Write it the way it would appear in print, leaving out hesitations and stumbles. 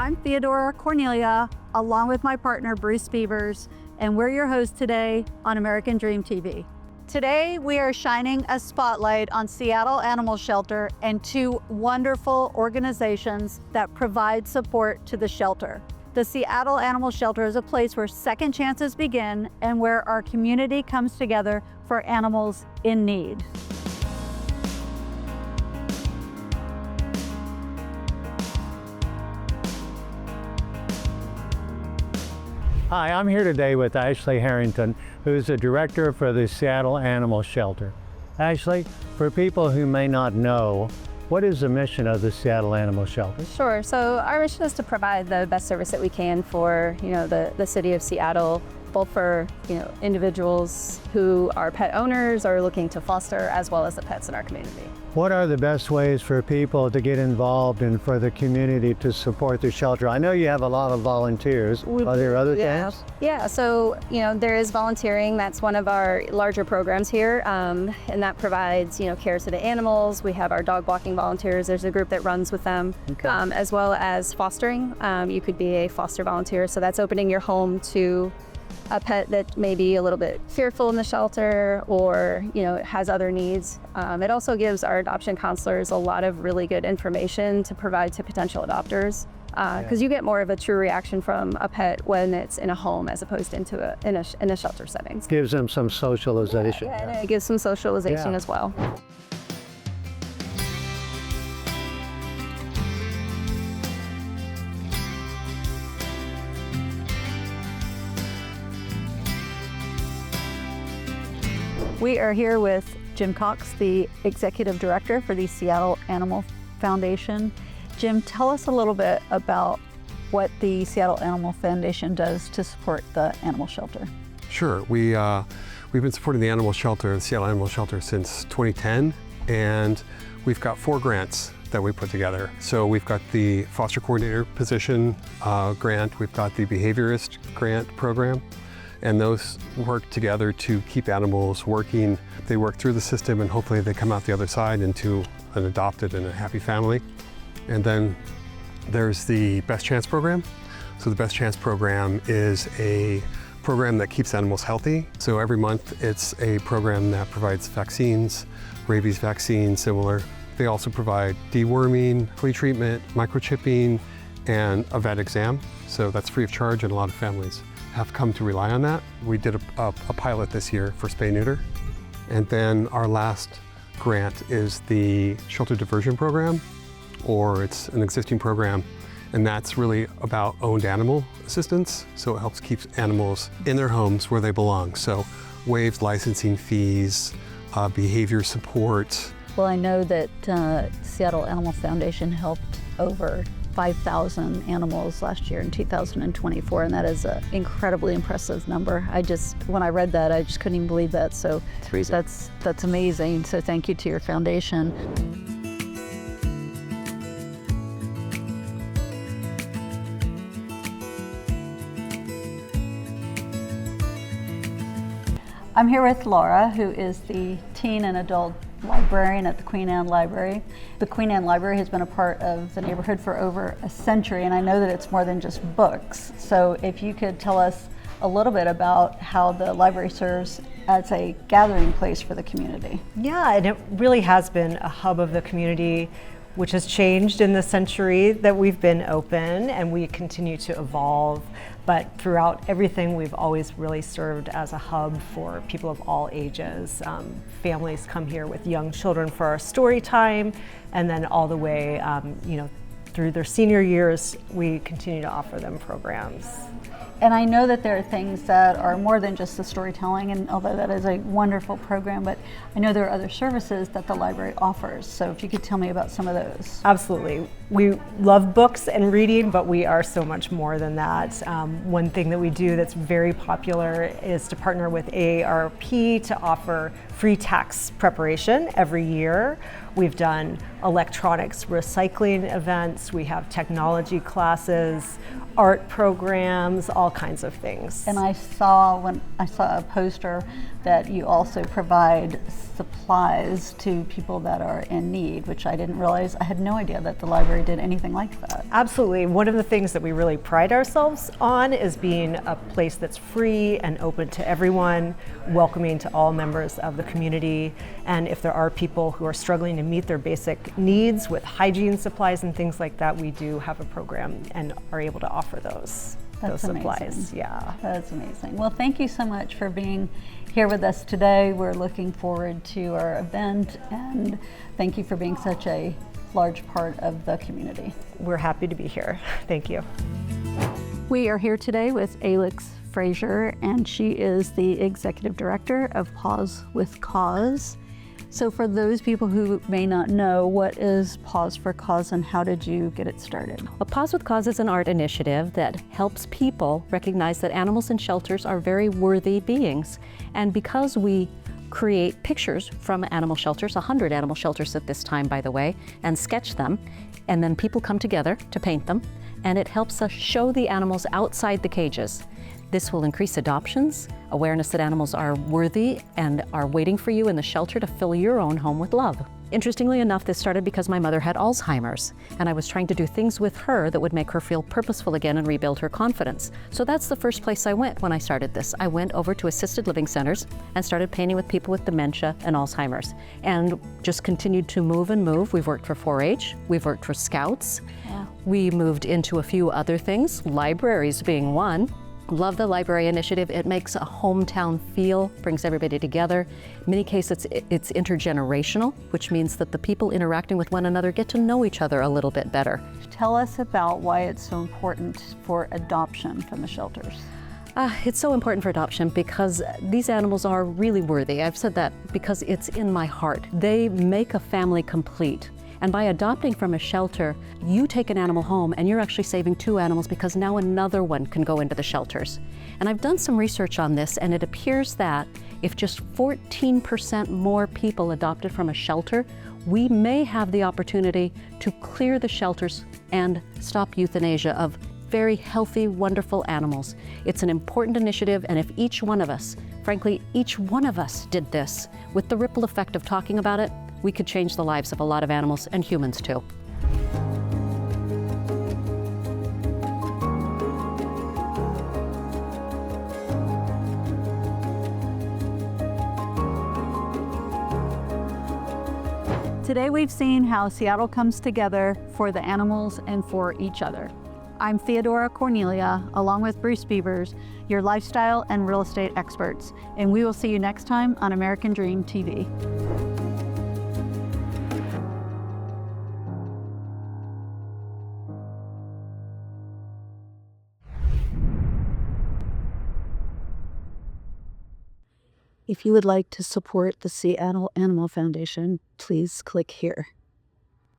I'm Theodora Cornelia, along with my partner Bruce Beavers, and we're your hosts today on American Dream TV. Today, we are shining a spotlight on Seattle Animal Shelter and two wonderful organizations that provide support to the shelter. The Seattle Animal Shelter is a place where second chances begin and where our community comes together for animals in need. Hi, I'm here today with Ashley Harrington, who's the director for the Seattle Animal Shelter. Ashley, for people who may not know, what is the mission of the Seattle Animal Shelter? Sure. So our mission is to provide the best service that we can for, the city of Seattle, both for, individuals who are pet owners or looking to foster, as well as the pets in our community. What are the best ways for people to get involved and for the community to support the shelter? I know you have a lot of volunteers. Are there other things? Yeah, so, there is volunteering. That's one of our larger programs here, and that provides, care to the animals. We have our dog walking volunteers. There's a group that runs with them, as well as fostering. You could be a foster volunteer, so that's opening your home to a pet that may be a little bit fearful in the shelter or, has other needs. It also gives our adoption counselors a lot of really good information to provide to potential adopters. Because you get more of a true reaction from a pet when it's in a home as opposed to in a shelter setting. Gives them some socialization. Yeah, and it gives some socialization as well. We are here with Jim Cox, the Executive Director for the Seattle Animal Foundation. Jim, tell us a little bit about what the Seattle Animal Foundation does to support the animal shelter. Sure. We've been supporting the animal shelter, the Seattle Animal Shelter, since 2010, and we've got 4 grants that we put together. So we've got the foster coordinator position grant, we've got the behaviorist grant program, and those work together to keep animals working. They work through the system and hopefully they come out the other side into an adopted and a happy family. And then there's the Best Chance program. So the Best Chance program is a program that keeps animals healthy. So every month it's a program that provides vaccines, rabies vaccine, similar. They also provide deworming, flea treatment, microchipping, and a vet exam. So that's free of charge, and a lot of families have come to rely on that. We did a pilot this year for spay-neuter. And then our last grant is the shelter diversion program, or it's an existing program, and that's really about owned animal assistance. So it helps keep animals in their homes where they belong. So waived licensing fees, behavior support. Well, I know that Seattle Animal Foundation helped over 5,000 animals last year in 2024, and that is an incredibly impressive number. When I read that, I just couldn't even believe that. So that's amazing. So thank you to your foundation. I'm here with Laura, who is the teen and adult librarian at the Queen Anne Library. The Queen Anne Library has been a part of the neighborhood for over a century, and I know that it's more than just books. So if you could tell us a little bit about how the library serves as a gathering place for the community. Yeah, and it really has been a hub of the community, which has changed in the century that we've been open, and we continue to evolve. But throughout everything, we've always really served as a hub for people of all ages. Families come here with young children for our story time, and then all the way, through their senior years, we continue to offer them programs. And I know that there are things that are more than just the storytelling, and although that is a wonderful program, but I know there are other services that the library offers. So if you could tell me about some of those. Absolutely. We love books and reading, but we are so much more than that. One thing that we do that's very popular is to partner with AARP to offer free tax preparation every year. We've done electronics recycling events, we have technology classes, art programs, all kinds of things. And I saw a poster that you also provide supplies to people that are in need, which I didn't realize. I had no idea that the library did anything like that. Absolutely. One of the things that we really pride ourselves on is being a place that's free and open to everyone, welcoming to all members of the community. And if there are people who are struggling to meet their basic needs with hygiene supplies and things like that, we do have a program and are able to offer those supplies. Amazing. Yeah. That's amazing. Well, thank you so much for being here with us today. We're looking forward to our event, and thank you for being such a large part of the community. We're happy to be here. Thank you. We are here today with Alex Frazier, and she is the Executive Director of Paws with Cause. So for those people who may not know, what is Paws for Cause and how did you get it started? Well, Paws with Cause is an art initiative that helps people recognize that animals in shelters are very worthy beings. And because we create pictures from animal shelters, 100 animal shelters at this time, by the way, and sketch them, and then people come together to paint them, and it helps us show the animals outside the cages. This will increase adoptions, awareness that animals are worthy and are waiting for you in the shelter to fill your own home with love. Interestingly enough, this started because my mother had Alzheimer's, and I was trying to do things with her that would make her feel purposeful again and rebuild her confidence. So that's the first place I went when I started this. I went over to assisted living centers and started painting with people with dementia and Alzheimer's, and just continued to move and move. We've worked for 4-H, we've worked for Scouts, we moved into a few other things, libraries being one. Love the library initiative. It makes a hometown feel, brings everybody together. In many cases, it's intergenerational, which means that the people interacting with one another get to know each other a little bit better. Tell us about why it's so important for adoption from the shelters. It's so important for adoption because these animals are really worthy. I've said that because it's in my heart. They make a family complete. And by adopting from a shelter, you take an animal home and you're actually saving 2 animals because now another one can go into the shelters. And I've done some research on this, and it appears that if just 14% more people adopted from a shelter, we may have the opportunity to clear the shelters and stop euthanasia of very healthy, wonderful animals. It's an important initiative, and if each one of us, frankly, each one of us did this with the ripple effect of talking about it, we could change the lives of a lot of animals and humans too. Today we've seen how Seattle comes together for the animals and for each other. I'm Theodora Cornelia, along with Bruce Beavers, your lifestyle and real estate experts, and we will see you next time on American Dream TV. If you would like to support the Seattle Animal Foundation, please click here.